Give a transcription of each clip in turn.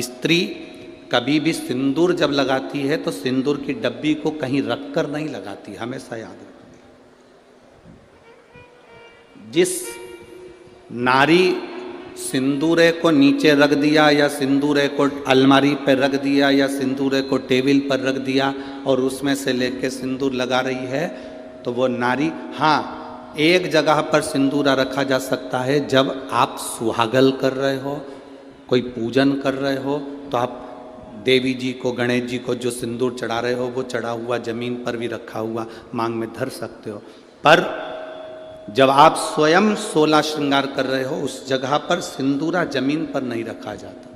स्त्री कभी भी सिंदूर जब लगाती है तो सिंदूर की डब्बी को कहीं रखकर नहीं लगाती, हमेशा याद रखना। जिस नारी सिंदूरे को नीचे रख दिया या सिंदूरे को अलमारी पर रख दिया या सिंदूरे को टेबल पर रख दिया और उसमें से लेके सिंदूर लगा रही है, तो वो नारी, हाँ एक जगह पर सिंदूरा रखा जा सकता है, जब आप सुहागल कर रहे हो, कोई पूजन कर रहे हो, तो आप देवी जी को, गणेश जी को जो सिंदूर चढ़ा रहे हो वो चढ़ा हुआ जमीन पर भी रखा हुआ मांग में धर सकते हो। पर जब आप स्वयं 16 श्रृंगार कर रहे हो उस जगह पर सिंदूरा जमीन पर नहीं रखा जाता।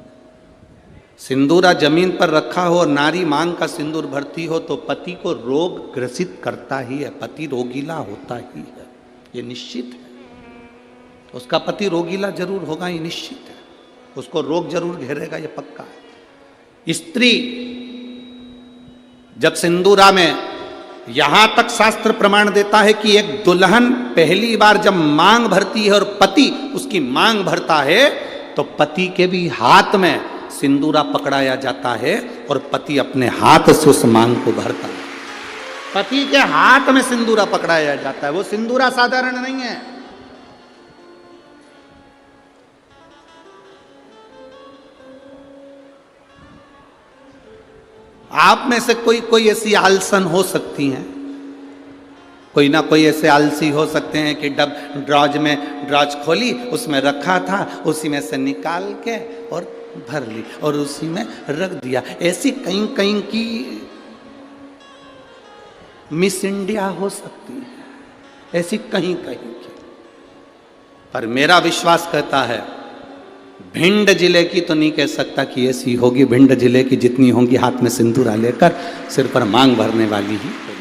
सिंदूरा जमीन पर रखा हो और नारी मांग का सिंदूर भरती हो तो पति को रोग ग्रसित करता ही है, पति रोगीला होता ही है, ये निश्चित है। उसका पति रोगीला जरूर होगा, ये निश्चित है, उसको रोग जरूर घेरेगा, ये पक्का है। स्त्री जब सिंदूरा में, यहां तक शास्त्र प्रमाण देता है कि एक दुल्हन पहली बार जब मांग भरती है और पति उसकी मांग भरता है तो पति के भी हाथ में सिंदूरा पकड़ाया जाता है और पति अपने हाथ से उस मांग को भरता है। पति के हाथ में सिंदूरा पकड़ाया जाता है, वो सिंदूरा साधारण नहीं है। आप में से कोई ऐसी आलसन हो सकती हैं, कोई ना कोई ऐसे आलसी हो सकते हैं कि ड्रॉज खोली, उसमें रखा था, उसी में से निकाल के और भर ली और उसी में रख दिया। ऐसी कहीं कहीं की मिस इंडिया हो सकती है, ऐसी कहीं कहीं की। पर मेरा विश्वास कहता है भिंड जिले की तो नहीं कह सकता कि ऐसी होगी। भिंड जिले की जितनी होंगी हाथ में सिंदूरा लेकर सिर पर मांग भरने वाली ही होगी।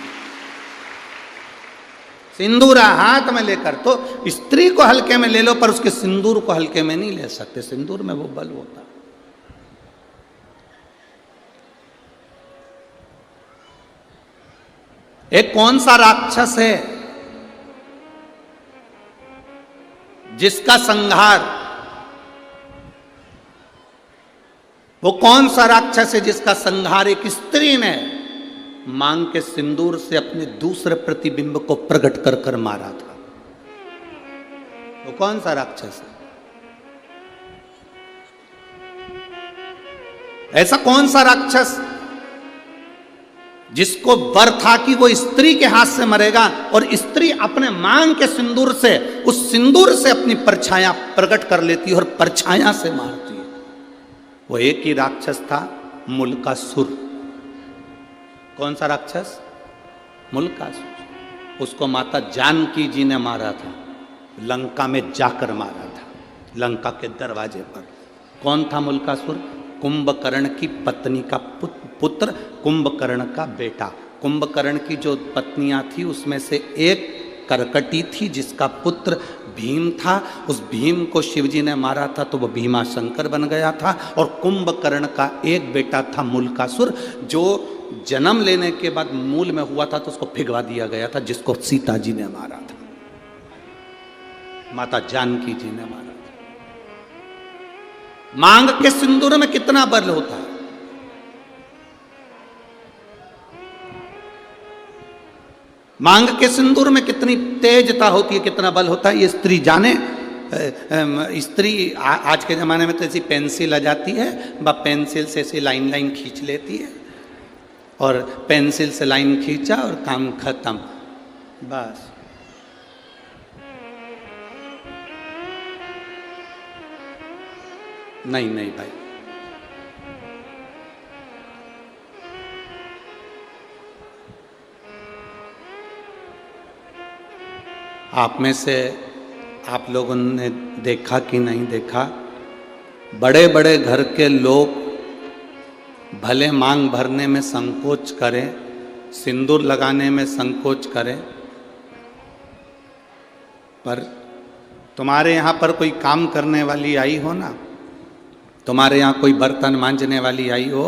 सिंदूरा हाथ में लेकर, तो स्त्री को हल्के में ले लो पर उसके सिंदूर को हल्के में नहीं ले सकते, सिंदूर में वो बल होता। एक कौन सा राक्षस है जिसका संहार, वो कौन सा राक्षस है जिसका संहार एक स्त्री ने मांग के सिंदूर से अपने दूसरे प्रतिबिंब को प्रकट कर कर मारा था? वो कौन सा राक्षस है? ऐसा कौन सा राक्षस जिसको वर था कि वो स्त्री के हाथ से मरेगा और स्त्री अपने मांग के सिंदूर से, उस सिंदूर से अपनी परछाया प्रकट कर लेती है और परछाया से मारती है? वो एक ही राक्षस था, मुल्कासुर। कौन सा राक्षस? मुल्कासुर। उसको माता जानकी जी ने मारा था, लंका में जाकर मारा था, लंका के दरवाजे पर। कौन था मुल्कासुर? कुंभकर्ण की पत्नी का पुत्र, कुंभकर्ण का बेटा। कुंभकर्ण की जो पत्नियां थी उसमें से एक करकटी थी जिसका पुत्र भीम था। उस भीम को शिवजी ने मारा था तो वह भीमा शंकर बन गया था। और कुंभकर्ण का एक बेटा था मुल्कासुर, जो जन्म लेने के बाद मूल में हुआ था तो उसको भिगवा दिया गया था, जिसको सीता जी ने मारा था, माता जानकी जी ने मारा था। मांग के सिंदूर में कितना बल होता है। मांग के सिंदूर में कितनी तेजता होती है, कितना बल होता है, ये स्त्री जाने। स्त्री आज के ज़माने में तो ऐसी पेंसिल आ जाती है, वह पेंसिल से ऐसी लाइन लाइन खींच लेती है और पेंसिल से लाइन खींचा और काम खत्म, बस। नहीं नहीं भाई, आप में से आप लोगों ने देखा कि नहीं देखा, बड़े बड़े घर के लोग भले मांग भरने में संकोच करें, सिंदूर लगाने में संकोच करें, पर तुम्हारे यहाँ पर कोई काम करने वाली आई हो ना, तुम्हारे यहाँ कोई बर्तन मांजने वाली आई हो,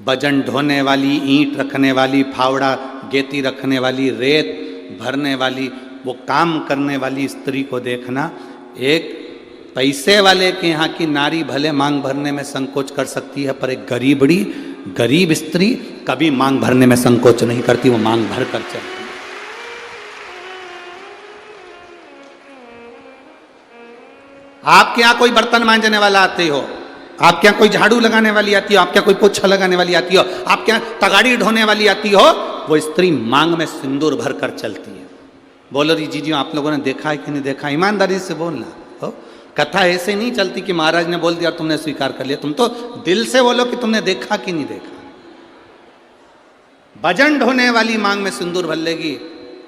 वजन ढोने वाली, ईंट रखने वाली, फावड़ा गेती रखने वाली, रेत भरने वाली, वो काम करने वाली स्त्री को देखना, एक पैसे वाले के यहाँ की नारी भले मांग भरने में संकोच कर सकती है, पर एक गरीब स्त्री कभी मांग भरने में संकोच नहीं करती, वो मांग भर कर चलती। आपके यहाँ कोई बर्तन मांजने वाला आते हो, आपके यहाँ कोई झाड़ू लगाने वाली आती हो, आपके यहाँ कोई पोछा लगाने वाली आती हो, आपके यहाँ तगाड़ी ढोने वाली आती हो, वो स्त्री मांग में सिंदूर भर कर चलती है। बोलो री जीजी, आप लोगों ने देखा है कि नहीं देखा? ईमानदारी से बोलना हो। कथा ऐसे नहीं चलती कि महाराज ने बोल दिया तुमने स्वीकार कर लिया। तुम तो दिल से बोलो कि तुमने देखा कि नहीं देखा। भजन ढोने वाली मांग में सिंदूर भर लेगी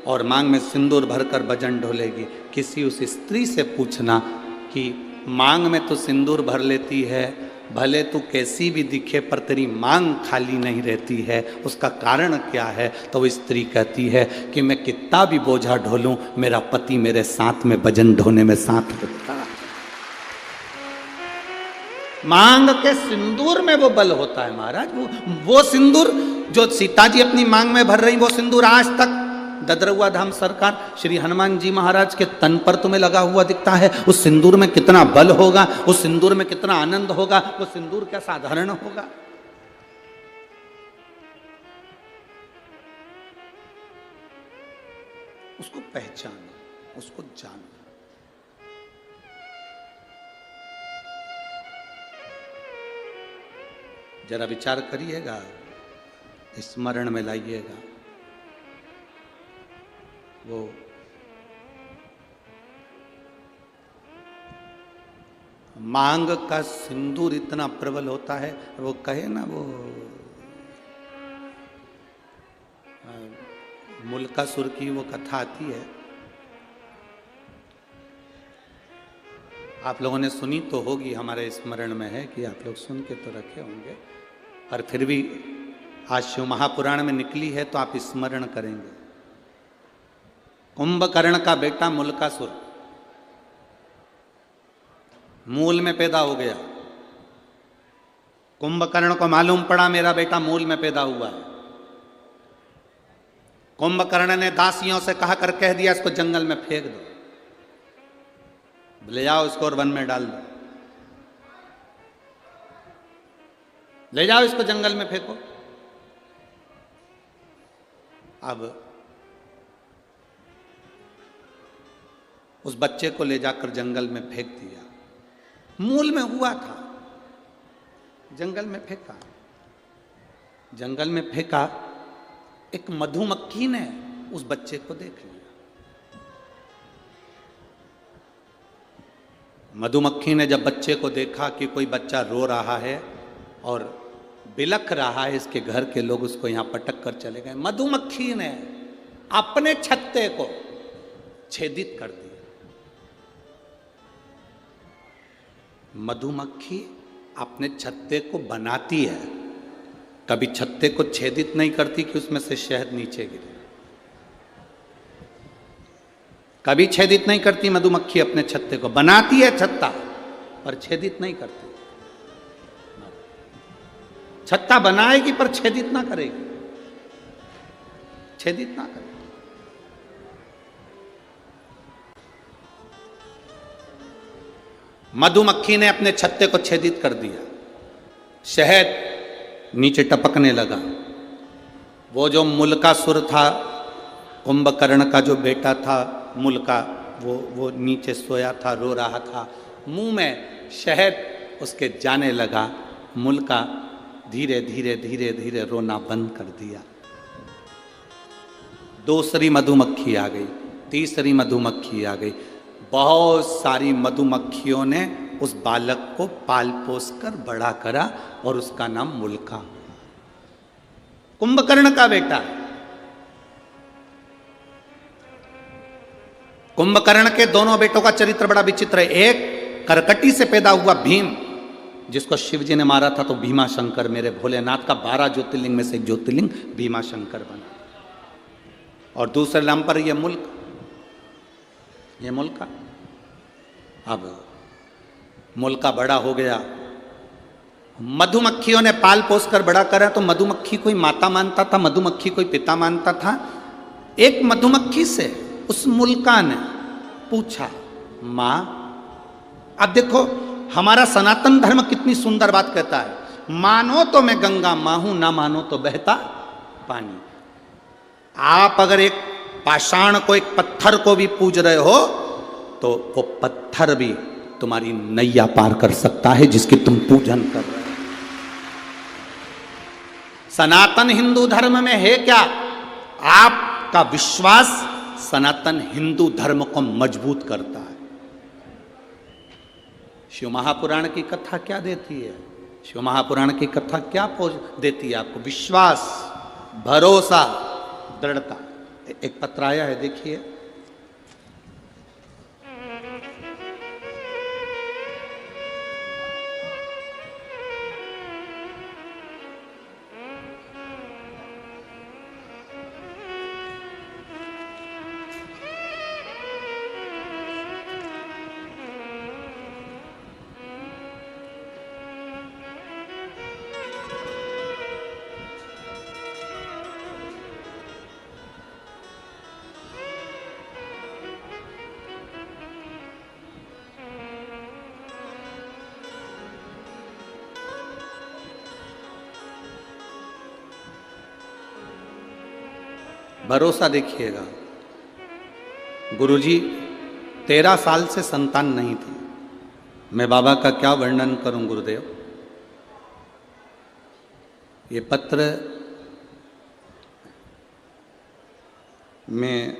और मांग में सिंदूर भरकर भजन ढोलेगी। किसी उस स्त्री से पूछना कि मांग में तो सिंदूर भर लेती है, भले तू कैसी भी दिखे पर तेरी मांग खाली नहीं रहती है, उसका कारण क्या है? तो वो स्त्री कहती है कि मैं कितना भी बोझा ढोलूं, मेरा पति मेरे साथ में भजन ढोने में साथ होता है। मांग के सिंदूर में वो बल होता है महाराज। वो सिंदूर जो सीता जी अपनी मांग में भर रही, वो सिंदूर आज तक ददरुआ धाम सरकार श्री हनुमान जी महाराज के तन पर तुम्हें लगा हुआ दिखता है। उस सिंदूर में कितना बल होगा, उस सिंदूर में कितना आनंद होगा, वो सिंदूर क्या साधारण होगा? उसको पहचानो, उसको जानो। जरा विचार करिएगा, स्मरण में लाइएगा। वो मांग का सिंदूर इतना प्रबल होता है। वो कहे ना, वो मुल्कासुर की वो कथा आती है, आप लोगों ने सुनी तो होगी, हमारे स्मरण में है कि आप लोग सुन के तो रखे होंगे, पर फिर भी आज शिव महापुराण में निकली है तो आप स्मरण करेंगे। कुंभकर्ण का बेटा मुल्कासुर मूल में पैदा हो गया। कुंभकर्ण को मालूम पड़ा मेरा बेटा मूल में पैदा हुआ है। कुंभकर्ण ने दासियों से कहा कर कह दिया इसको जंगल में फेंक दो, ले जाओ इसको और वन में डाल दो, ले जाओ इसको जंगल में फेंको। अब उस बच्चे को ले जाकर जंगल में फेंक दिया। मूल में हुआ था, जंगल में फेंका। जंगल में फेंका, एक मधुमक्खी ने उस बच्चे को देख लिया। मधुमक्खी ने जब बच्चे को देखा कि कोई बच्चा रो रहा है और बिलख रहा है, इसके घर के लोग उसको यहां पटक कर चले गए। मधुमक्खी ने अपने छत्ते को छेदित कर दिया। मधुमक्खी अपने छत्ते को बनाती है, कभी छत्ते को छेदित नहीं करती कि उसमें से शहद नीचे गिरे। कभी छेदित नहीं करती मधुमक्खी अपने छत्ते को, बनाती है छत्ता पर छेदित नहीं करती। छत्ता बनाएगी पर छेदित ना करेगी, छेदित ना करेगी। मधुमक्खी ने अपने छत्ते को छेदित कर दिया, शहद नीचे टपकने लगा। वो जो मुल्कासुर था, कुंभकर्ण का जो बेटा था मुल्का, वो नीचे सोया था, रो रहा था। मुंह में शहद उसके जाने लगा। मुल्का धीरे धीरे धीरे धीरे रोना बंद कर दिया। दूसरी मधुमक्खी आ गई, तीसरी मधुमक्खी आ गई। बहुत सारी मधुमक्खियों ने उस बालक को पाल पोस कर बड़ा करा और उसका नाम मुल्का। कुंभकर्ण का बेटा। कुंभकर्ण के दोनों बेटों का चरित्र बड़ा विचित्र है। एक करकटी से पैदा हुआ भीम, जिसको शिव जी ने मारा था तो भीमा शंकर, मेरे भोलेनाथ का 12 ज्योतिर्लिंग में से एक ज्योतिर्लिंग भीमा शंकर बना। और दूसरे नंबर पर ये मुल्का। अब मुल्का बड़ा हो गया, मधुमक्खियों ने पाल पोस कर बड़ा करा। तो मधुमक्खी कोई माता मानता था, मधुमक्खी कोई पिता मानता था। एक मधुमक्खी से उस मुल्का ने पूछा, माँ अब देखो हमारा सनातन धर्म कितनी सुंदर बात कहता है, मानो तो मैं गंगा मां हूं, ना मानो तो बहता पानी। आप अगर एक पाषाण को, एक पत्थर को भी पूज रहे हो तो वो पत्थर भी तुम्हारी नैया पार कर सकता है जिसकी तुम पूजन कर रहे हो। सनातन हिंदू धर्म में है क्या? आपका विश्वास सनातन हिंदू धर्म को मजबूत करता है। शिव महापुराण की कथा क्या देती है? शिव महापुराण की कथा क्या देती है आपको? विश्वास, भरोसा, दृढ़ता। एक पत्र आया है, देखिए। भरोसा देखिएगा। गुरुजी 13 साल से संतान नहीं थी। मैं बाबा का क्या वर्णन करूं गुरुदेव। ये पत्र में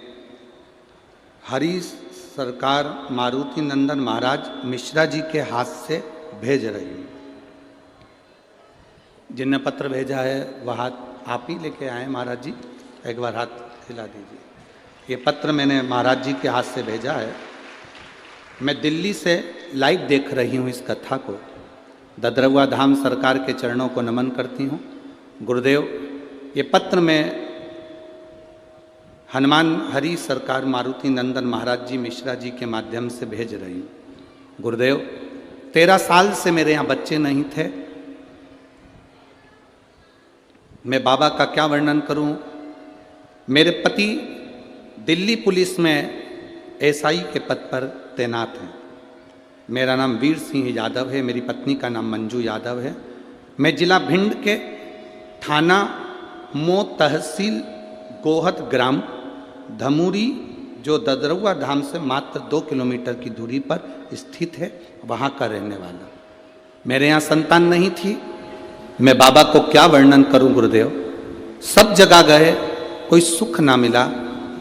हरि सरकार मारुति नंदन महाराज मिश्रा जी के हाथ से भेज रही हूँ। जिनने पत्र भेजा है वह हाथ आप ही लेके आए महाराज जी, एक बार हाथ हिला दीजिए। ये पत्र मैंने महाराज जी के हाथ से भेजा है। मैं दिल्ली से लाइव देख रही हूँ इस कथा को। ददरवा धाम सरकार के चरणों को नमन करती हूँ। गुरुदेव, ये पत्र मैं हनुमान हरि सरकार मारुति नंदन महाराज जी मिश्रा जी के माध्यम से भेज रही हूँ। गुरुदेव, 13 साल से मेरे यहाँ बच्चे नहीं थे। मैं बाबा का क्या वर्णन करूँ। मेरे पति दिल्ली पुलिस में एसआई के पद पर तैनात हैं। मेरा नाम वीर सिंह यादव है, मेरी पत्नी का नाम मंजू यादव है। मैं जिला भिंड के थाना मो तहसील गोहद ग्राम धमूरी, जो ददरवा धाम से मात्र 2 किलोमीटर की दूरी पर स्थित है, वहाँ का रहने वाला। मेरे यहाँ संतान नहीं थी। मैं बाबा को क्या वर्णन करूं गुरुदेव। सब जगह गए, कोई सुख ना मिला।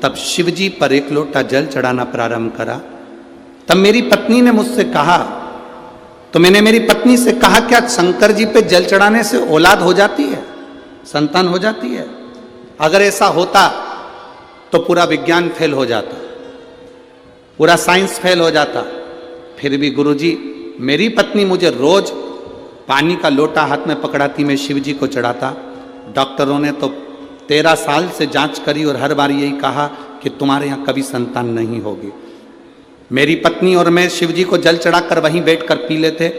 तब शिवजी पर एक लोटा जल चढ़ाना प्रारंभ करा। तब मेरी पत्नी ने मुझसे कहा, तो मैंने मेरी पत्नी से कहा, क्या शंकर जी पे जल चढ़ाने से औलाद हो जाती है, संतान हो जाती है? अगर ऐसा होता तो पूरा विज्ञान फेल हो जाता, पूरा साइंस फेल हो जाता। फिर भी गुरुजी, मेरी पत्नी मुझे रोज पानी का लोटा हाथ में पकड़ाती, मैं शिवजी को चढ़ाता। डॉक्टरों ने तो 13 साल से जांच करी और हर बार यही कहा कि तुम्हारे यहाँ कभी संतान नहीं होगी। मेरी पत्नी और मैं शिवजी को जल चढ़ाकर वहीं बैठकर पी लेते।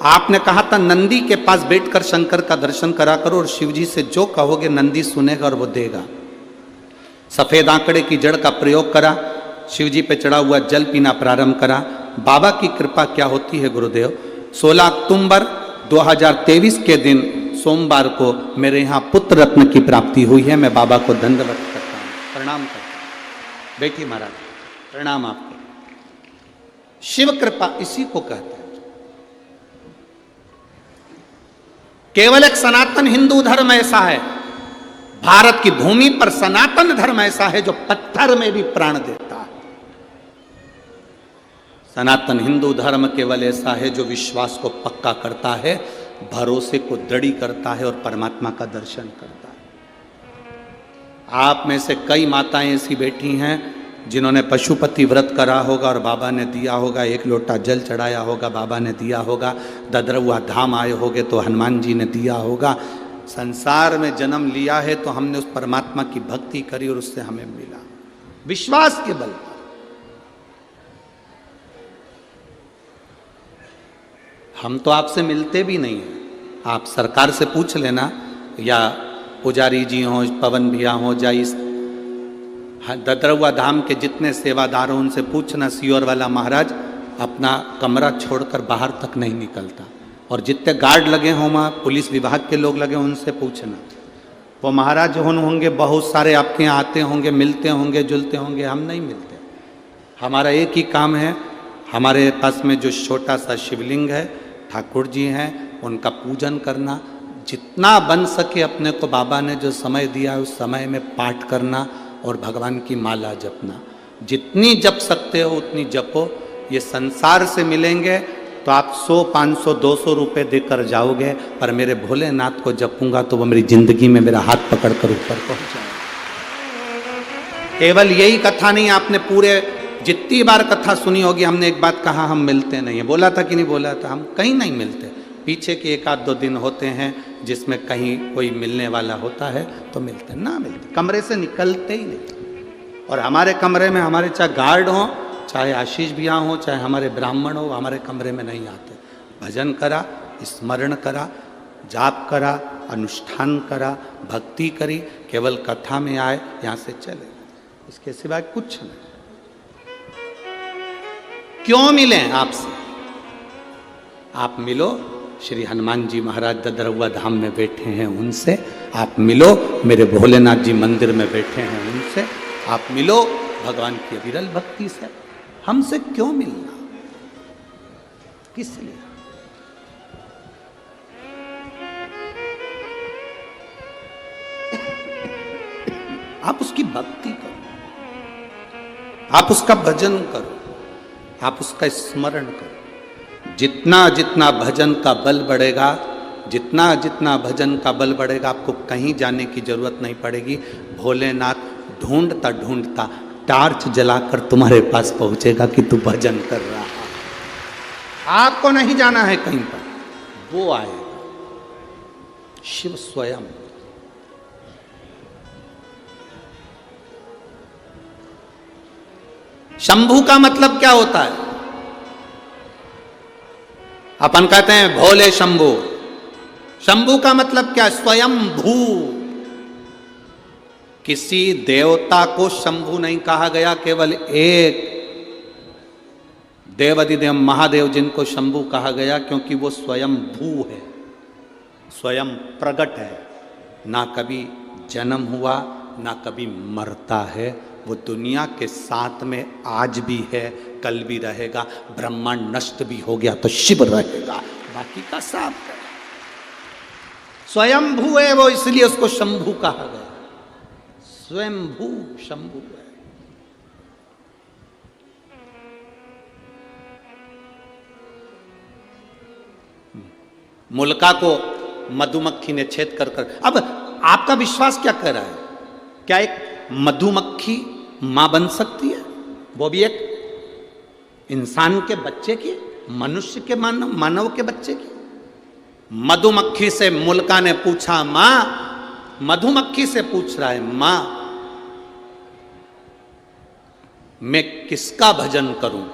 आपने कहा था नंदी के पास बैठकर शंकर का दर्शन करा करो और शिवजी से जो कहोगे नंदी सुनेगा और वो देगा। सफेद आंकड़े की जड़ का प्रयोग करा, शिवजी पे चढ़ा हुआ जल पीना प्रारंभ करा। बाबा की कृपा क्या होती है गुरुदेव। 16 अक्टूबर 2023 के दिन सोमवार को मेरे यहाँ पुत्र रत्न की प्राप्ति हुई है। मैं बाबा को दंडवत करता हूँ, प्रणाम करता हूँ। बैठिए महाराज, प्रणाम आपको। शिव कृपा इसी को कहते हैं। केवल एक सनातन हिंदू धर्म ऐसा है, भारत की भूमि पर सनातन धर्म ऐसा है जो पत्थर में भी प्राण देता है। सनातन हिंदू धर्म केवल ऐसा है जो विश्वास को पक्का करता है, भरोसे को दृढ़ करता है और परमात्मा का दर्शन करता है। आप में से कई माताएं ऐसी बैठी हैं जिन्होंने पशुपति व्रत करा होगा और बाबा ने दिया होगा, एक लोटा जल चढ़ाया होगा, बाबा ने दिया होगा। ददरवा धाम आए होगे तो हनुमान जी ने दिया होगा। संसार में जन्म लिया है तो हमने उस परमात्मा की भक्ति करी और उससे हमें मिला, विश्वास के बल पर। हम तो आपसे मिलते भी नहीं हैं। आप सरकार से पूछ लेना, या पुजारी जी हों, पवन भैया हों, या इस ददरवा धाम के जितने सेवादार हों उनसे पूछना, सियोर वाला महाराज अपना कमरा छोड़कर बाहर तक नहीं निकलता। और जितने गार्ड लगे हों वहाँ पुलिस विभाग के लोग लगे, उनसे पूछना, वो महाराज होंगे बहुत सारे आपके यहाँ आते होंगे, मिलते होंगे, जुलते होंगे, हम नहीं मिलते। हमारा एक ही काम है, हमारे पास में जो छोटा सा शिवलिंग है, ठाकुर जी हैं, उनका पूजन करना, जितना बन सके अपने को बाबा ने जो समय दिया है उस समय में पाठ करना और भगवान की माला जपना। जितनी जप सकते हो उतनी जपो। ये संसार से मिलेंगे तो आप 100, 500, 200 रुपये देकर जाओगे, पर मेरे भोलेनाथ को जपूंगा तो वो मेरी जिंदगी में मेरा हाथ पकड़कर ऊपर पहुंच जाएगा। केवल यही कथा नहीं, आपने पूरे जितनी बार कथा सुनी होगी, हमने एक बात कहा, हम मिलते नहीं है। बोला था कि नहीं बोला था? हम कहीं नहीं मिलते। पीछे के 1-2 दिन होते हैं जिसमें कहीं कोई मिलने वाला होता है तो मिलते, ना मिलते, कमरे से निकलते ही नहीं। और हमारे कमरे में हमारे चाहे गार्ड हों, चाहे आशीष भैया हो, चाहे हमारे ब्राह्मण हो, हमारे कमरे में नहीं आते। भजन करा, स्मरण करा, जाप करा, अनुष्ठान करा, भक्ति करी, केवल कथा में आए, यहाँ से चले, इसके सिवाय कुछ नहीं। क्यों मिले आपसे? आप मिलो, श्री हनुमान जी महाराज ददरौआ धाम में बैठे हैं उनसे, आप मिलो मेरे भोलेनाथ जी मंदिर में बैठे हैं उनसे, आप मिलो भगवान की अविरल भक्ति से। हमसे क्यों मिलना? किस लिए? आप उसकी भक्ति करो, आप उसका भजन करो, आप उसका स्मरण करो। जितना जितना भजन का बल बढ़ेगा, जितना जितना भजन का बल बढ़ेगा, आपको कहीं जाने की जरूरत नहीं पड़ेगी। भोलेनाथ ढूंढता ढूंढता टार्च जलाकर तुम्हारे पास पहुंचेगा कि तू भजन कर रहा है। आपको नहीं जाना है कहीं पर, वो आएगा, शिव स्वयं। शंभू का मतलब क्या होता है? अपन कहते हैं भोले शंभू। शंभू का मतलब क्या? स्वयं भू। किसी देवता को शंभू नहीं कहा गया, केवल एक देवाधिदेव महादेव जिनको शंभू कहा गया, क्योंकि वो स्वयं भू है, स्वयं प्रगट है, ना कभी जन्म हुआ, ना कभी मरता है। वो दुनिया के साथ में आज भी है, कल भी रहेगा। ब्रह्मांड नष्ट भी हो गया तो शिव रहेगा, बाकी का सब स्वयं भू है वो, इसलिए उसको शंभू कहा गया। स्वयंभू शंभू है। मुल्का को मधुमक्खी ने छेद कर कर, अब आपका विश्वास क्या कर रहा है? क्या एक मधुमक्खी मां बन सकती है? वो भी एक इंसान के बच्चे की, मनुष्य के मानव के बच्चे की? मधुमक्खी से मुल्का ने पूछा, मां, मधुमक्खी से पूछ रहा है, मां मैं किसका भजन करूं?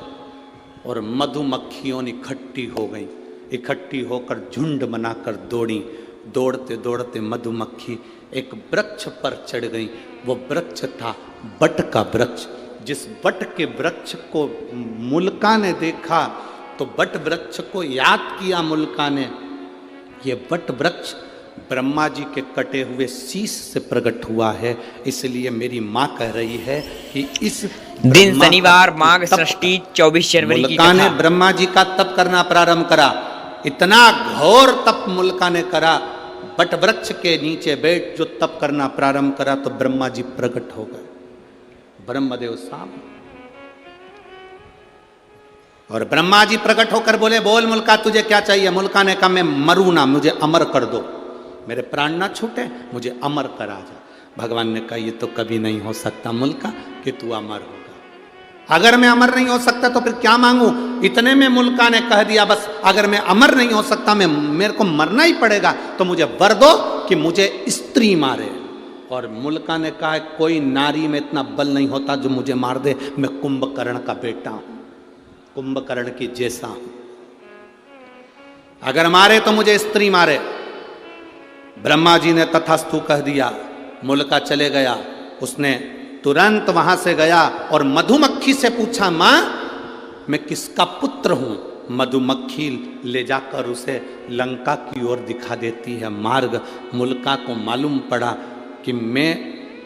और मधुमक्खियों इकट्ठी हो गई, इकट्ठी होकर झुंड बनाकर दौड़ी। दौड़ते दौड़ते मधुमक्खी एक वृक्ष पर चढ़ गई। वो वृक्ष था बट का वृक्ष। जिस बट के वृक्ष को मुल्का ने देखा तो बट वृक्ष को याद किया मुल्का ने। ये बट वृक्ष ब्रह्मा जी के कटे हुए शीश से प्रकट हुआ है, इसलिए मेरी माँ कह रही है कि इस दिन शनिवार माघ षष्ठी 24 जनवरी की मुल्का ने ब्रह्मा जी का तप करना प्रारंभ करा। इतना घोर तप मुल्का ने करा, बट वृक्ष के नीचे बैठ जो तप करना प्रारंभ करा तो ब्रह्मा जी प्रकट हो गए, ब्रह्मदेव सामने। और ब्रह्मा जी प्रकट होकर बोले, बोल मुल्का तुझे क्या चाहिए? मुल्का ने कहा, मैं मरूं ना, मुझे अमर कर दो, मेरे प्राण ना छूटे, मुझे अमर करा जा। भगवान ने कहा, ये तो कभी नहीं हो सकता मुल्का कि तू अमर होगा। अगर मैं अमर नहीं हो सकता तो फिर क्या मांगू? इतने में मुल्का ने कह दिया, बस अगर मैं अमर नहीं हो सकता, मेरे को मरना ही पड़ेगा, तो मुझे वर दो कि मुझे स्त्री मारे। और मुल्का ने कहा, कोई नारी में इतना बल नहीं होता जो मुझे मार दे, मैं कुंभकर्ण का बेटा हूं, कुंभकर्ण की जैसा हूं, अगर मारे तो मुझे स्त्री मारे। ब्रह्मा जी ने तथास्तु कह दिया। मुल्का चले गया, उसने तुरंत वहां से गया और मधुमक्खी से पूछा, मां मैं किसका पुत्र हूँ। मधुमक्खी ले जाकर उसे लंका की ओर दिखा देती है मार्ग। मुल्का को मालूम पड़ा कि मैं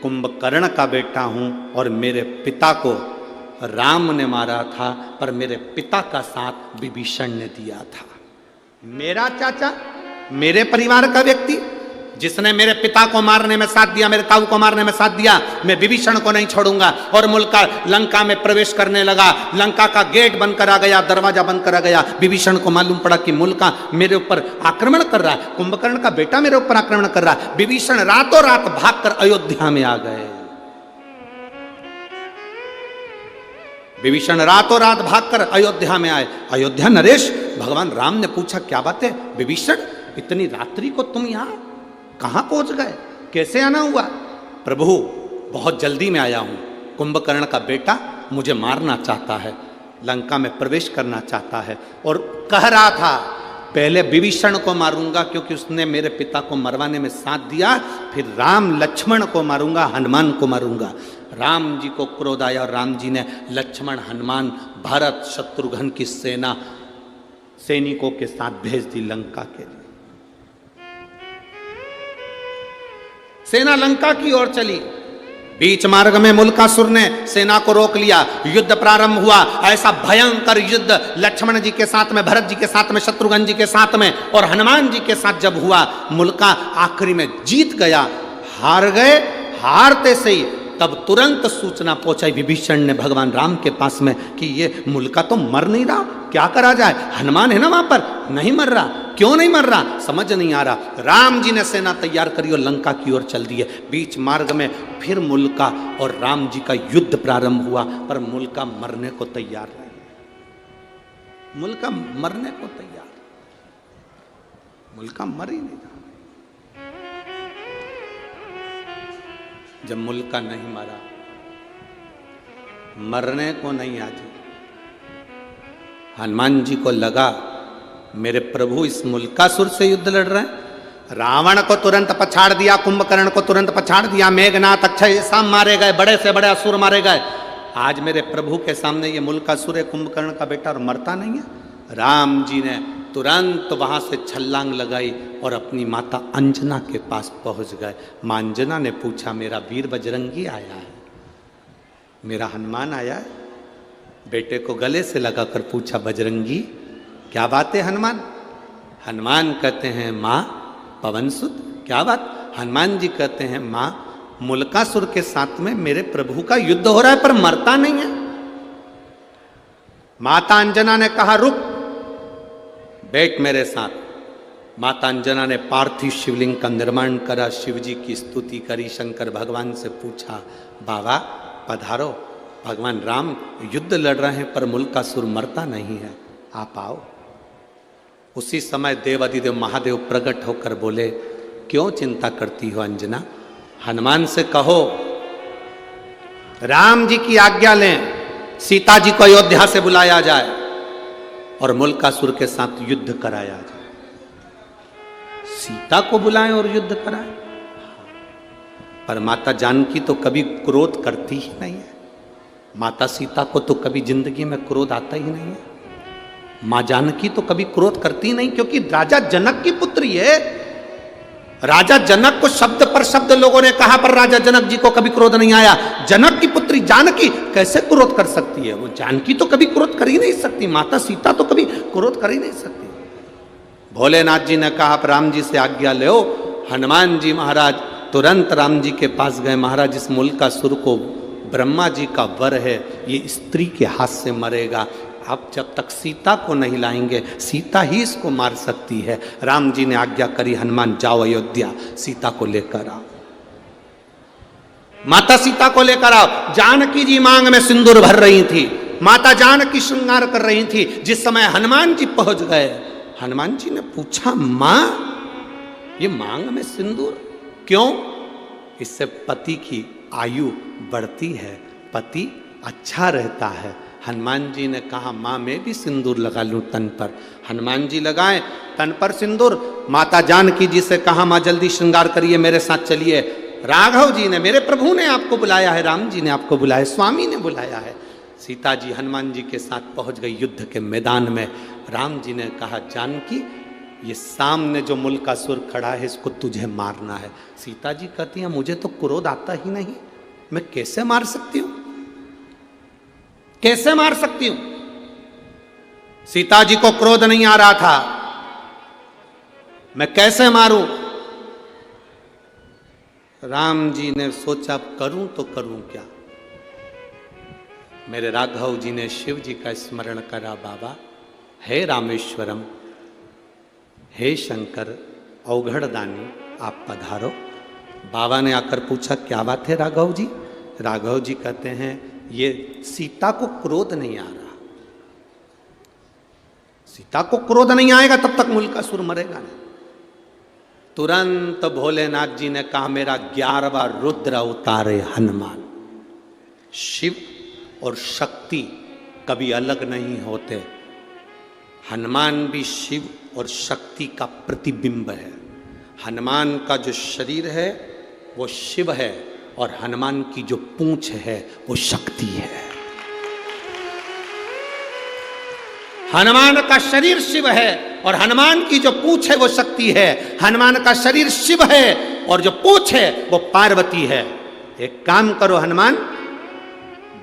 कुंभकर्ण का बेटा हूँ और मेरे पिता को राम ने मारा था, पर मेरे पिता का साथ विभीषण ने दिया था। मेरा चाचा, मेरे परिवार का व्यक्ति जिसने मेरे पिता को मारने में साथ दिया, मेरे ताऊ को मारने में साथ दिया, मैं विभीषण को नहीं छोड़ूंगा। और मुल्का लंका में प्रवेश करने लगा। लंका का गेट बनकर आ गया, दरवाजा बनकर आ गया। विभीषण को मालूम पड़ा कि मुल्का मेरे ऊपर आक्रमण कर रहा है, कुंभकर्ण का बेटा मेरे ऊपर आक्रमण कर रहा है। विभीषण रातों रात भागकर अयोध्या में आ गए। विभीषण रातों रात भागकर अयोध्या में आए। अयोध्या नरेश, भगवान राम ने पूछा क्या बात है विभीषण, इतनी रात्रि को तुम यहां कहां पहुंच गए, कैसे आना हुआ। प्रभु बहुत जल्दी में आया हूं, कुंभकर्ण का बेटा मुझे मारना चाहता है, लंका में प्रवेश करना चाहता है और कह रहा था पहले विभीषण को मारूंगा क्योंकि उसने मेरे पिता को मरवाने में साथ दिया, फिर राम लक्ष्मण को मारूंगा, हनुमान को मारूंगा। राम जी को क्रोध आया और राम जी ने लक्ष्मण, हनुमान, भरत, शत्रुघ्न की सेना सैनिकों के साथ भेज दी लंका के लिए। सेना लंका की ओर चली। बीच मार्ग में मुल्कासुर ने सेना को रोक लिया। युद्ध प्रारंभ हुआ। ऐसा भयंकर युद्ध लक्ष्मण जी के साथ में, भरत जी के साथ में, शत्रुघ्न जी के साथ में और हनुमान जी के साथ जब हुआ, मुल्का आखिरी में जीत गया। हार गए। हारते से ही तब तुरंत सूचना पहुंचाई विभीषण ने भगवान राम के पास में कि ये मुल्का तो मर नहीं रहा, क्या करा जाए। हनुमान है ना वहां पर, नहीं मर रहा, क्यों नहीं मर रहा, समझ नहीं आ रहा। राम जी ने सेना तैयार करी और लंका की ओर चल दिए। बीच मार्ग में फिर मुल्का और राम जी का युद्ध प्रारंभ हुआ, पर मुल्का मरने को तैयार नहीं। मुल्का मरने को तैयार, मुल्का मर ही नहीं रहा। जब मुल्का नहीं मरा, मरने को नहीं आती, हनुमान जी को लगा मेरे प्रभु इस मुल्कासुर से युद्ध लड़ रहे हैं। रावण को तुरंत पछाड़ दिया, कुंभकर्ण को तुरंत पछाड़ दिया, मेघनाथ, अक्षय सब मारे गए, बड़े से बड़े असुर मारे गए। आज मेरे प्रभु के सामने ये मुल्कासुर है, कुंभकर्ण का बेटा, और मरता नहीं है। राम जी ने तुरंत वहां से छलांग लगाई और अपनी माता अंजना के पास पहुंच गए। मां अंजना ने पूछा मेरा वीर बजरंगी आया है, मेरा हनुमान आया है। बेटे को गले से लगाकर पूछा बजरंगी क्या बात है हनुमान। हनुमान कहते हैं माँ पवन सुत, क्या बात। हनुमान जी कहते हैं माँ मुल्कासुर के साथ में मेरे प्रभु का युद्ध हो रहा है पर मरता नहीं है। माता अंजना ने कहा रुक, बैठ मेरे साथ। माता अंजना ने पार्थिव शिवलिंग का निर्माण करा, शिव जी की स्तुति करी, शंकर भगवान से पूछा बाबा पधारो, भगवान राम युद्ध लड़ रहे हैं पर मुल्कासुर मरता नहीं है, आप आओ। उसी समय देवाधिदेव महादेव प्रकट होकर बोले क्यों चिंता करती हो अंजना, हनुमान से कहो राम जी की आज्ञा लें, सीता जी को अयोध्या से बुलाया जाए और मुल्कासुर के साथ युद्ध कराया जाए। सीता को बुलाएं और युद्ध कराएं। पर माता जानकी तो कभी क्रोध करती ही नहीं है। माता सीता को तो कभी जिंदगी में क्रोध आता ही नहीं है। मां जानकी तो कभी क्रोध करती नहीं, क्योंकि राजा जनक की पुत्री है। राजा जनक को शब्द पर शब्द लोगों ने कहा पर राजा जनक जी को कभी क्रोध नहीं आया। जनक की पुत्री जानकी कैसे क्रोध कर सकती है, वो जानकी तो कभी क्रोध कर ही नहीं सकती, माता सीता तो कभी क्रोध कर ही नहीं सकती। भोलेनाथ जी ने कहा आप राम जी से आज्ञा लो। हनुमान जी महाराज तुरंत राम जी के पास गए। महाराज इस मुल्कासुर को ब्रह्मा जी का वर है, ये स्त्री के हाथ से मरेगा, आप जब तक सीता को नहीं लाएंगे सीता ही इसको मार सकती है। राम जी ने आज्ञा करी हनुमान जाओ अयोध्या, सीता को लेकर आओ, माता सीता को लेकर आओ। जानकी जी मांग में सिंदूर भर रही थी, माता जानकी श्रृंगार कर रही थी। जिस समय हनुमान जी पहुंच गए, हनुमान जी ने पूछा मां ये मांग में सिंदूर क्यों। इससे पति की आयु बढ़ती है, पति अच्छा रहता है। हनुमान जी ने कहा माँ मैं भी सिंदूर लगा लूं तन पर। हनुमान जी लगाए तन पर सिंदूर। माता जानकी जी से कहा माँ जल्दी श्रृंगार करिए, मेरे साथ चलिए। राघव जी ने, मेरे प्रभु ने आपको बुलाया है, राम जी ने आपको बुलाया, स्वामी ने बुलाया है। सीता जी हनुमान जी के साथ पहुंच गई युद्ध के मैदान में। राम जी ने कहा, जानकी ये सामने जो मुल्कासुर खड़ा है इसको तुझे मारना है। सीता जी कहती हैं, मुझे तो क्रोध आता ही नहीं, मैं कैसे मार सकती हूं, कैसे मार सकती हूं। सीता जी को क्रोध नहीं आ रहा था, मैं कैसे मारूं। राम जी ने सोचा, करूं तो करूं क्या। मेरे राघव जी ने शिव जी का स्मरण करा, बाबा हे रामेश्वरम, हे शंकर अवघड़दानी आप पधारो। बाबा ने आकर पूछा, क्या बात है राघव जी। राघव जी कहते हैं, ये सीता को क्रोध नहीं आ रहा, सीता को क्रोध नहीं आएगा तब तक मुल्कासुर मरेगा नहीं। तुरंत भोलेनाथ जी ने कहा, मेरा 11वां रुद्र उतारे हनुमान। शिव और शक्ति कभी अलग नहीं होते। हनुमान भी शिव और शक्ति का प्रतिबिंब है। हनुमान का जो शरीर है वो शिव है और हनुमान की जो पूंछ है वो शक्ति है। हनुमान का शरीर शिव है और हनुमान की जो पूंछ है वो शक्ति है। हनुमान का शरीर शिव है और जो पूंछ है वो पार्वती है। एक काम करो हनुमान,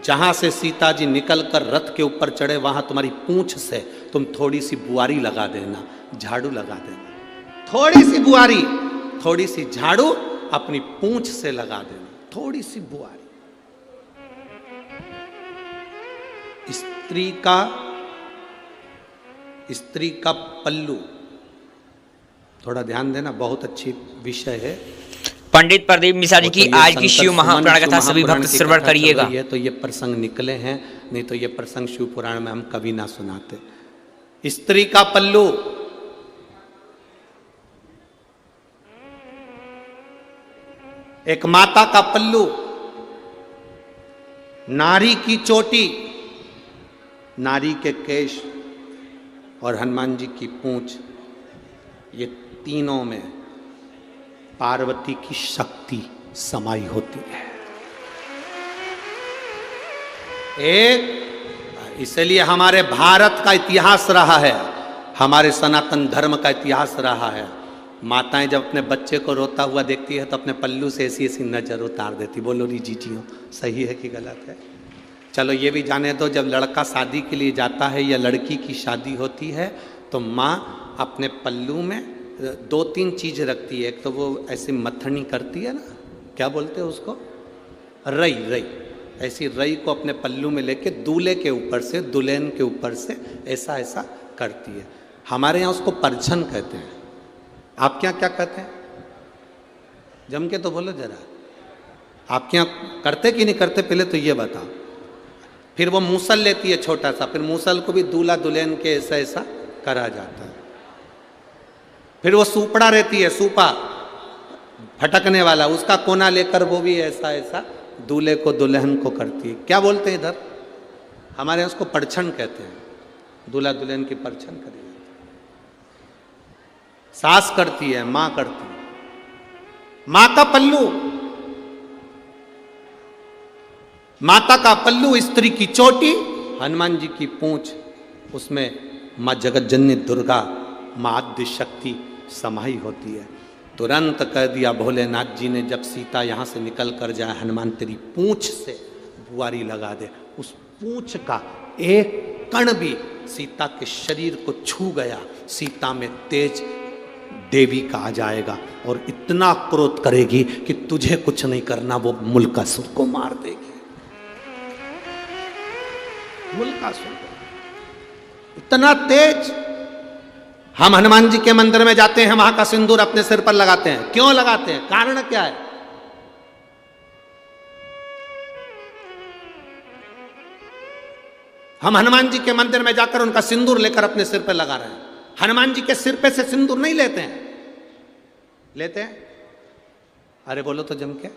जहां से सीता जी निकलकर रथ के ऊपर चढ़े वहां तुम्हारी पूंछ से तुम थोड़ी सी बुआरी लगा देना, झाड़ू लगा देना। थोड़ी सी बुआरी, थोड़ी सी झाड़ू अपनी पूंछ से लगा देना, थोड़ी सी बुआरी। स्त्री का पल्लू, थोड़ा ध्यान देना, बहुत अच्छी विषय है। पंडित प्रदीप मिश्रा जी की आज की शिव महापुराण कथा सभी भक्त श्रवण करिएगा। तो ये प्रसंग निकले हैं, नहीं तो ये प्रसंग शिव पुराण में हम कभी ना सुनाते। स्त्री का पल्लू, एक माता का पल्लू, नारी की चोटी, नारी के केश और हनुमान जी की पूंछ, ये तीनों में पार्वती की शक्ति समाई होती है। एक, इसलिए हमारे भारत का इतिहास रहा है, हमारे सनातन धर्म का इतिहास रहा है। माताएं जब अपने बच्चे को रोता हुआ देखती है तो अपने पल्लू से ऐसी ऐसी नजर उतार देती। बोलो री जीजियो, सही है कि गलत है। चलो ये भी जाने दो, जब लड़का शादी के लिए जाता है या लड़की की शादी होती है तो माँ अपने पल्लू में 2-3 चीज रखती है। एक तो वो ऐसी मथनी करती है ना, क्या बोलते हैं उसको, रई। रई, ऐसी रई को अपने पल्लू में लेके दूल्हे के ऊपर से, दुल्हन के ऊपर से ऐसा ऐसा करती है। हमारे यहाँ उसको परछन कहते हैं। आपके यहाँ क्या कहते हैं? जम के तो बोलो जरा, आपके यहाँ करते कि नहीं करते, पहले तो ये बताओ। फिर वो मूसल लेती है छोटा सा, फिर मूसल को भी दूल्हा दुल्हन के ऐसा ऐसा करा जाता है। फिर वो सूपड़ा रहती है, सूपा फटकने वाला, उसका कोना लेकर वो भी ऐसा ऐसा दूल्हे को दुल्हन को करती है। क्या बोलते हैं इधर? हमारे यहाँ उसको परछन कहते हैं। दूल्हा दुल्हन की परछन करी जाती है। सास करती है, माँ करती है। माँ का पल्लू, माता का पल्लू, स्त्री की चोटी, हनुमान जी की पूंछ, उसमें माँ जगत जननी दुर्गा, माँ आद्य शक्ति समाई होती है। तुरंत कह दिया भोलेनाथ जी ने, जब सीता यहाँ से निकल कर जाए, हनुमान तेरी पूंछ से बुआरी लगा दे। उस पूंछ का एक कण भी सीता के शरीर को छू गया, सीता में तेज देवी का आ जाएगा और इतना क्रोध करेगी कि तुझे कुछ नहीं करना, वो मुल्कासुर को मार देगी। मुल्कासुर इतना तेज। हम हनुमान जी के मंदिर में जाते हैं, वहां का सिंदूर अपने सिर पर लगाते हैं। क्यों लगाते हैं? कारण क्या है? हम हनुमान जी के मंदिर में जाकर उनका सिंदूर लेकर अपने सिर पर लगा रहे हैं। हनुमान जी के सिर पे से सिंदूर नहीं लेते हैं। लेते हैं? अरे बोलो तो जम के।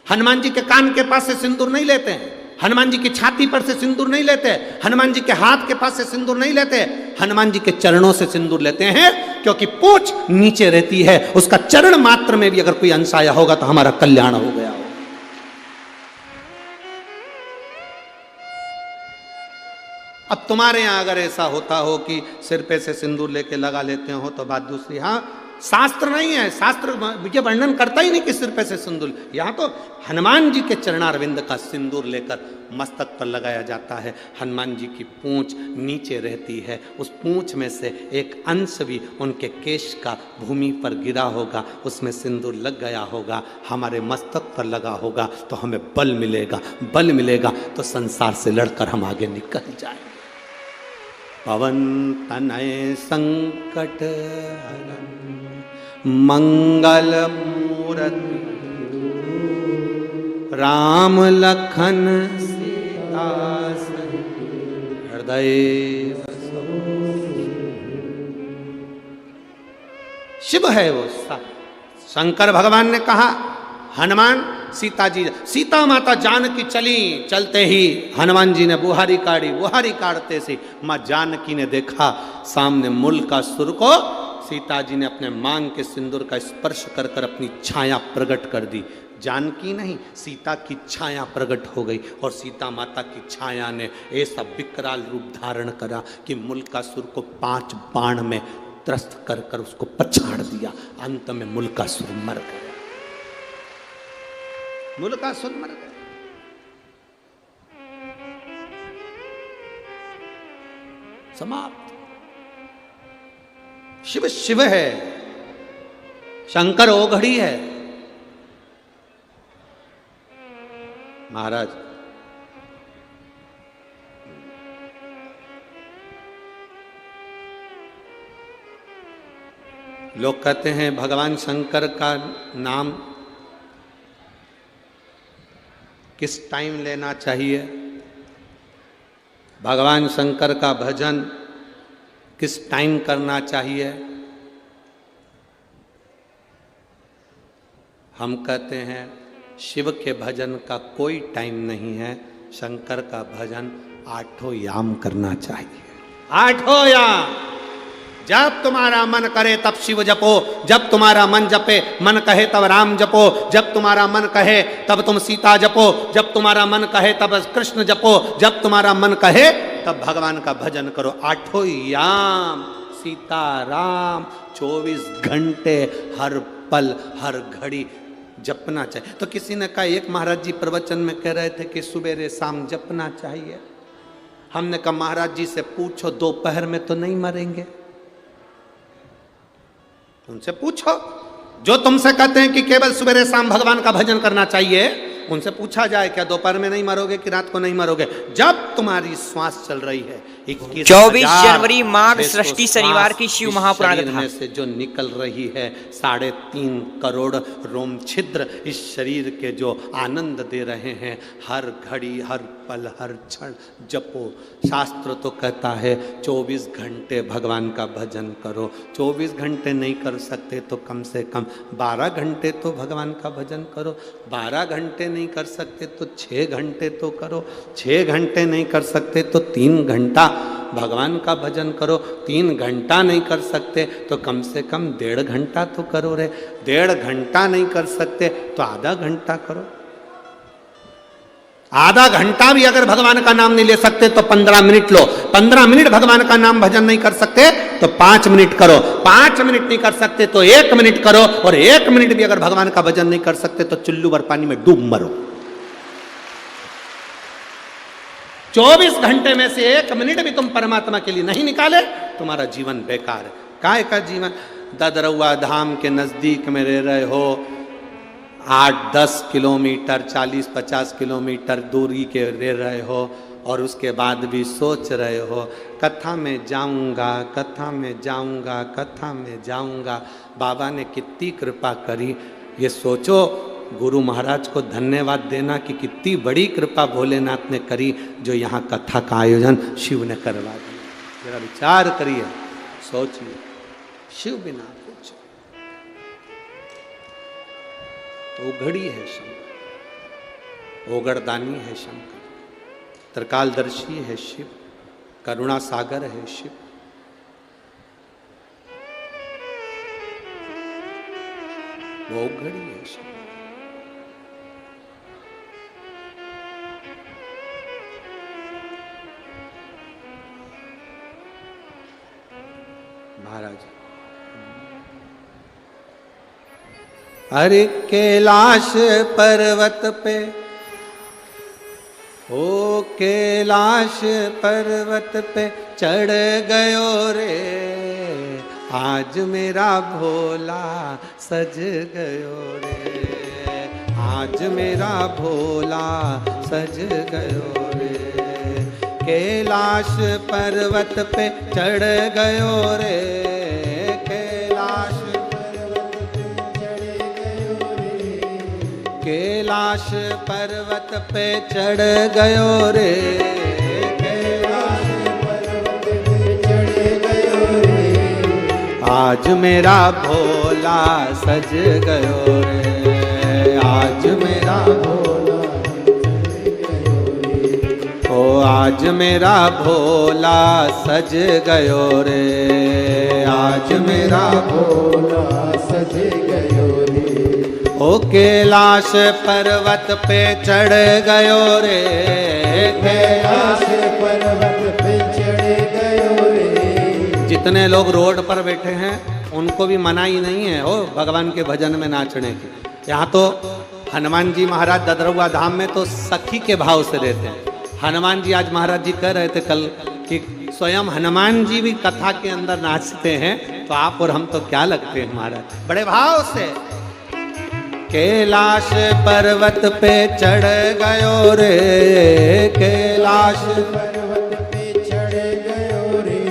हनुमान जी के कान के पास से सिंदूर नहीं लेते हैं। हनुमान जी की छाती पर से सिंदूर नहीं लेते। हनुमान जी के हाथ के पास से सिंदूर नहीं लेते। हनुमान जी के चरणों से सिंदूर लेते हैं, क्योंकि पूंछ नीचे रहती है। उसका चरण मात्र में भी अगर कोई अंश आया होगा तो हमारा कल्याण हो गया हो। अब तुम्हारे यहाँ अगर ऐसा होता हो कि सिर पे से सिंदूर लेके लगा लेते हो तो बात दूसरी। हाँ, शास्त्र नहीं है, शास्त्र ये वर्णन करता ही नहीं कि सिर पे से सिंदूर। यहाँ तो हनुमान जी के चरणारविंद का सिंदूर लेकर मस्तक पर लगाया जाता है। हनुमान जी की पूंछ नीचे रहती है, उस पूंछ में से एक अंश भी उनके केश का भूमि पर गिरा होगा, उसमें सिंदूर लग गया होगा, हमारे मस्तक पर लगा होगा तो हमें बल मिलेगा, बल मिलेगा तो संसार से लड़कर हम आगे निकल जाए। पवन तनय संकट हरन मंगल मूर्ति राम लखन सीता सहित हृदय बसो। शिव है वो। शंकर भगवान ने कहा हनुमान सीता जी, सीता माता जानकी चली, चलते ही हनुमान जी ने बुहारी काढ़ी, बुहारी काढ़ते से माँ जानकी ने देखा सामने मूलकासुर को। सीता जी ने अपने मांग के सिंदूर का स्पर्श कर कर अपनी छाया प्रकट कर दी। जानकी नहीं, सीता की छाया प्रकट हो गई और सीता माता की छाया ने ऐसा विकराल रूप धारण करा कि मूलकासुर को 5 बाण में त्रस्त कर कर उसको पछाड़ दिया। अंत में मूलकासुर मर गया, मूलकासुर मर गया। समाप्त। शिव शिव है, शंकर ओघड़ी है। महाराज लोग कहते हैं भगवान शंकर का नाम किस टाइम लेना चाहिए, भगवान शंकर का भजन किस टाइम करना चाहिए। हम कहते हैं शिव के भजन का कोई टाइम नहीं है, शंकर का भजन 8 याम करना चाहिए। 8 याम। जब तुम्हारा मन करे तब शिव जपो, जब तुम्हारा मन जपे, मन कहे तब राम जपो, जब तुम्हारा मन कहे तब तुम सीता जपो, जब तुम्हारा मन कहे तब कृष्ण जपो, जब तुम्हारा मन कहे तब भगवान का भजन करो। 8 याम सीता राम 24 घंटे हर पल हर घड़ी जपना चाहिए। तो किसी ने कहा, एक महाराज जी प्रवचन में कह रहे थे कि सुबेरे शाम जपना चाहिए। हमने कहा महाराज जी से पूछो, दोपहर में तो नहीं मरेंगे, उनसे पूछो। जो तुमसे कहते हैं कि केवल सुबह शाम भगवान का भजन करना चाहिए, उनसे पूछा जाए क्या दोपहर में नहीं मरोगे कि रात को नहीं मरोगे? जब तुम्हारी श्वास चल रही है। 24 जनवरी माघ षष्ठी शनिवार की शिव महापुराण कथा में से जो निकल रही है 3.5 करोड़ रोम छिद्र इस शरीर के जो आनंद दे रहे हैं, हर घड़ी हर पल हर क्षण जपो। शास्त्र तो कहता है 24 घंटे भगवान का भजन करो। 24 घंटे नहीं कर सकते तो कम से कम 12 घंटे तो भगवान का भजन करो। 12 घंटे नहीं कर सकते तो 6 घंटे तो करो। 6 घंटे नहीं कर सकते तो 3 घंटा भगवान का भजन करो। 3 घंटा नहीं कर सकते तो कम से कम 1.5 घंटा तो करो रे। 1.5 घंटा नहीं कर सकते तो आधा घंटा करो। आधा घंटा भी अगर भगवान का नाम नहीं ले सकते तो 15 मिनट लो। 15 मिनट भगवान का नाम भजन नहीं कर सकते तो 5 मिनट करो। 5 मिनट नहीं कर सकते तो 1 मिनट करो। और 1 मिनट भी अगर भगवान का भजन नहीं कर सकते तो चुल्लू भर पानी में डूब मरो। 24 घंटे में से 1 मिनट भी तुम परमात्मा के लिए नहीं निकाले, तुम्हारा जीवन बेकार है। काय का जीवन? ददरौआ धाम के नजदीक में रह रहे हो, 8-10 किलोमीटर 40-50 किलोमीटर दूरी के रह रहे हो और उसके बाद भी सोच रहे हो कथा में जाऊंगा, कथा में जाऊंगा, कथा में जाऊंगा। बाबा ने कितनी कृपा करी, ये सोचो। गुरु महाराज को धन्यवाद देना कि कितनी बड़ी कृपा भोलेनाथ ने करी जो यहाँ कथा का आयोजन शिव ने करवा दिया। जरा विचार करिए, सोचिए। शिव बिना कुछ। ओघड़ी है शंकर, ओगड़दानी है शंकर, त्रिकालदर्शी है शिव, करुणा सागर है शिव। वो ओघड़ी है शिव। अरे कैलाश पर्वत पे, ओ कैलाश पर्वत पे चढ़ गयो रे, आज मेरा भोला सज गयो रे, आज मेरा भोला सज गयो रे। कैलाश पर्वत पे चढ़ गयो रे, कैलाश पर्वत पे चढ़ गयो रे, कैलाश पर्वत पे चढ़ गयो रे, कैलाश पर्वत पे चढ़ गयो रे, आज मेरा भोला सज गयो रे, आज मेरा भोला सज गयो रे, ओ आज मेरा भोला सज गयो रे, आज मेरा भोला सज गयो रे। ओ कैलाश पर्वत पे चढ़ गयो रे, कैलाश पर्वत पे चढ़ गयो रे। जितने लोग रोड पर बैठे हैं उनको भी मनाही नहीं है ओ भगवान के भजन में नाचने की। यहाँ तो हनुमान जी महाराज ददरुआ धाम में तो सखी के भाव से रहते हैं। हनुमान जी आज महाराज जी कह रहे थे कल कि स्वयं हनुमान जी भी कथा के अंदर नाचते हैं, तो आप और हम तो क्या लगते हैं महाराज, बड़े भाव से। कैलाश पर्वत पे चढ़ गयो रे, कैलाश पर्वत पे चढ़ गयो रे,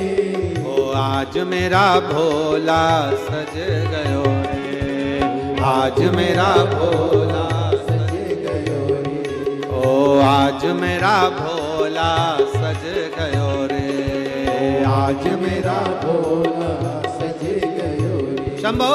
ओ आज मेरा भोला सज गयो रे, आज मेरा भोला सज गयो रे, ओ आज मेरा भोला सज गयो रे, आज मेरा भोला सज गयो रे। शंभो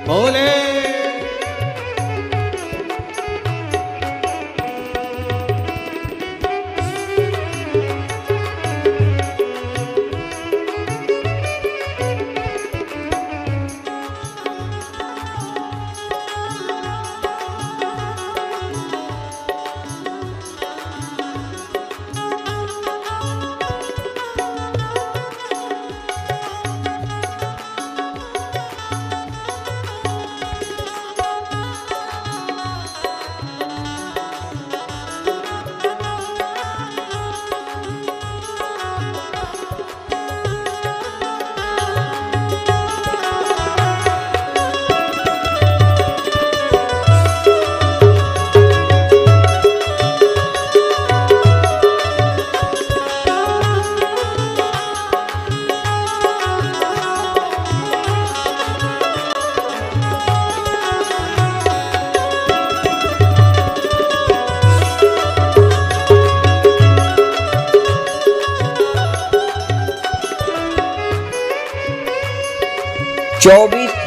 बोले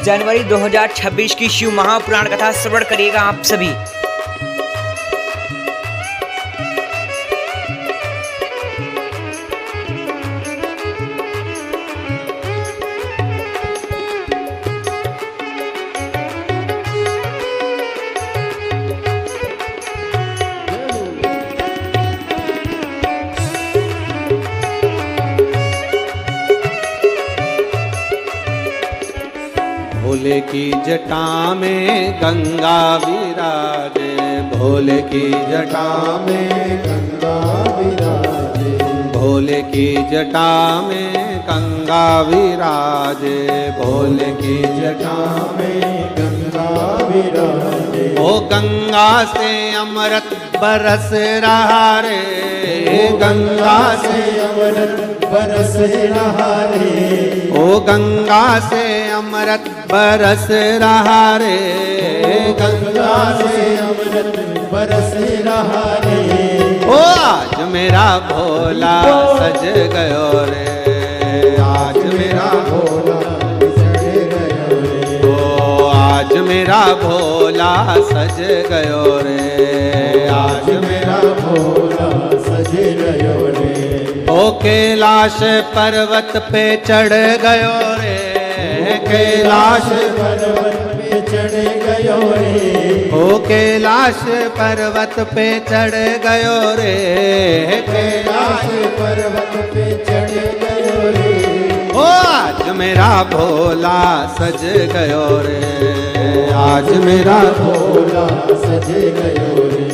जनवरी 2026 की शिव महापुराण कथा श्रवण करिएगा आप सभी। भोले की जटा में गंगा विराजे, भोले की जटा में गंगा विराजे, भोले की जटा में गंगा विराजे, भोले की जटा में गंगा विराजे। ओ गंगा से अमृत बरस रहा रे, गंगा से अमृत बरस रहा रे, ओ गंगा से अमृत बरस रहा रे, गंगा से अमृत बरस रहा रे। ओ आज मेरा भोला सज गयो रे, आज मेरा भोला सज गयो रे, ओ आज मेरा भोला सज गयो रे, भोला सज गयो रे। ओ कैलाश पर्वत पे चढ़ गयो रे, कैलाश पर्वत पे चढ़ गयो रे। ओ कैलाश पर्वत पे चढ़ गयो रे, कैलाश पर्वत पे चढ़ गयो रे। ओ आज मेरा भोला सज गयो रे, आज मेरा भोला सज गयो रे।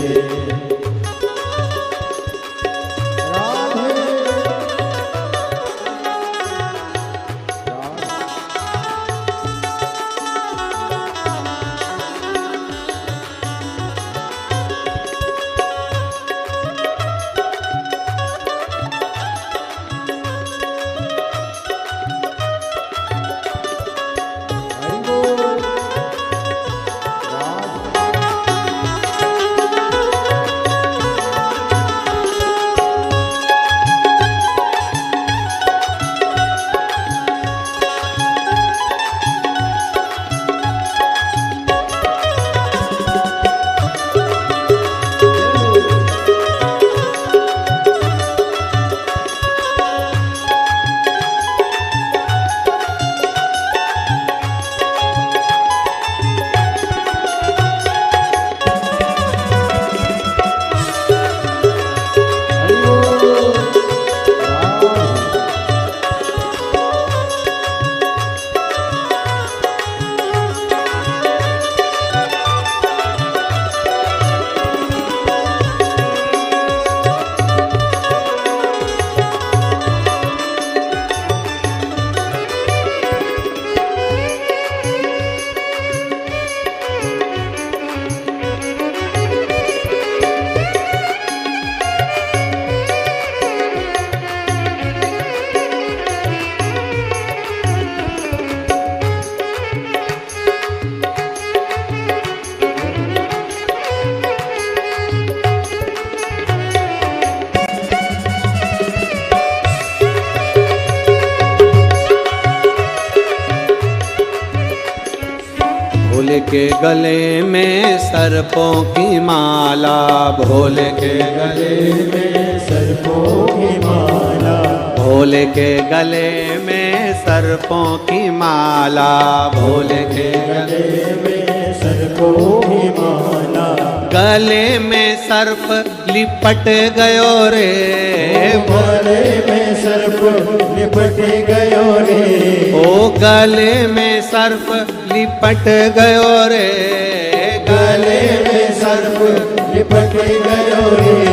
भोले के गले में सर्पों की माला, भोले के गले में सर्पों की माला। भोले के गले में सर्पों की माला, भोले के गले में सर्पों की माला। गले में सर्प लिपट गयो रे, गले में सर्प लिपट गयो रे। ओ गले में सर्प लिपट गयो रे, गले में सर्प लिपट गयो रे।